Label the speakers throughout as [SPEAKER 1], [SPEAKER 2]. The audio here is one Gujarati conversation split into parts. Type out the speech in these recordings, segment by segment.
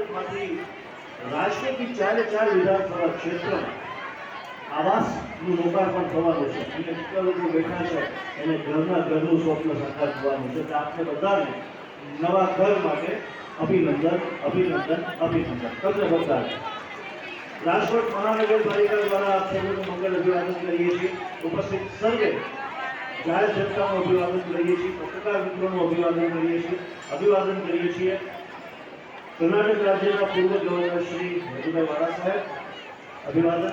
[SPEAKER 1] ભાજપમાંથી રાજકોટની 4 વિધાનસભા ક્ષેત્રમાં આવાસનું લોકાર્પણ થવાનું છે અને કેટલા લોકો બેઠા છે એને ઘરનું સ્વપ્ન સાકાર થવાનું છે. તો આપણે બધાને નવા ઘર માટે અભિનંદન અભિનંદન અભિનંદન. તમને બધા રાજકોટ મહાનગરપાલિકા દ્વારા આપ સૌનું મંગળ અભિવાદન કરીએ છીએ. ઉપસ્થિત સર્વે જાહેર જનતાનું અભિવાદન કરીએ છીએ. પત્રકાર મિત્રોનું અભિવાદન કરીએ છીએ. અભિવાદન કરીએ છીએ કર્ણાટક રાજ્યના પૂર્વ ગવર્નર શ્રી વજુભાઈ વાળા સાહેબ. અભિવાદન.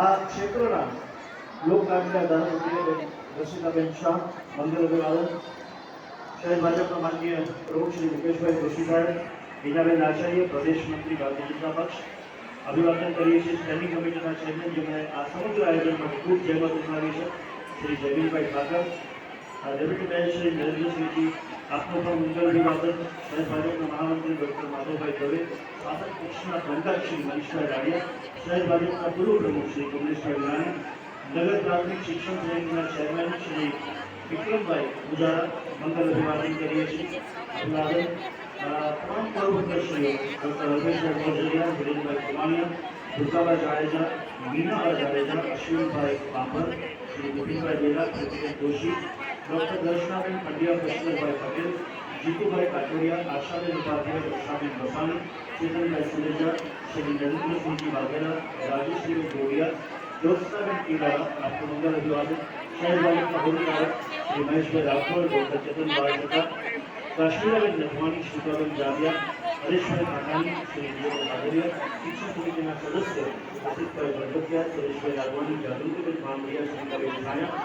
[SPEAKER 1] આ ક્ષેત્રના લોકલાડીલા ધારાસભ્ય રસીદાબેન શાહ. મંગળ અભિવાદન. શહેર ભાજપના માનનીય પ્રમુખ શ્રી મુકેશભાઈ જોશી સાહેબ. હિનાબેન આચાર્ય, પ્રદેશ મંત્રી ભારતીય જનતા પક્ષ. અભિવાદન કરીએ છીએ સ્ટેન્ડિંગ કમિટીના ચેરમેન જેમણે આ સમગ્ર આયોજન માટે ખૂબ જહેમત ઉઠાવી છે શ્રી જયવીરભાઈ ઠાકર. ડેપ્યુટી મેયર શ્રી નરેન્દ્રસિંહજી, આપનું પણ મંગળ અભિવાદન. શહેર ભાજપના મહામંત્રી ડૉક્ટર માધવભાઈ દવે, શાસક પક્ષના પ્રમુખ શ્રી મનીષભાઈ રાડિયા, શહેર ભાજપના પૂર્વ પ્રમુખ શ્રી કમલેશભાઈ વિરાણી, નગર પ્રાથમિક શિક્ષણ સમિતિના ચેરમેન શ્રી વિક્રમભાઈ ગુજારા. મંગળ અભિવાદન કરીએ છીએ. અભિવાદન તમામ પૂર્વશ્રીઓ ડૉક્ટર અલ્પેશભાઈ મોરજરિયા, વિરેનભાઈ કુમાણીયા, દુર્ગાભાઈ જાડેજા, મીના જાડેજા, અશ્વિનભાઈ પાંભર, શ્રી બિપિનભાઈ બેલા, પ્રેસિડેન્ટ જોશી, ડૉક્ટર દર્શનાબેન પંડ્યા, કૃષ્ણભાઈ પટેલ, જીતુભાઈ કાટોડિયા, આશાબેન ઉપાધ્યાય, દર્શાબેન વસાણી, ચેતનભાઈ સુરેજા, શ્રી નરેન્દ્રસિંહજી વાઘેલા, રાજેશ્રી ગોડિયા, જ્યોત્સનાબેન ટીવાળા. આપનું મંગળ અભિવાદન. શહેર ભાજપના હોદ્દેદાર શ્રી મહેશભાઈ રાઠોડ, ડૉક્ટર ચેતનભાઈ ટકા, કાશ્મીરાબેન નથવાણી, શ્રીકાબેન જાદિયા, હરેશભાઈ કાકાણી, શ્રી વિજયભાઈ બાદરિયા, શિક્ષણ સમિતિના સદસ્ય આસિફભાઈ ભરગતિયા, સુરેશભાઈ રાઘવાણી, જાગૃતિબેન માંગડિયા, શંકાબેન છાયા,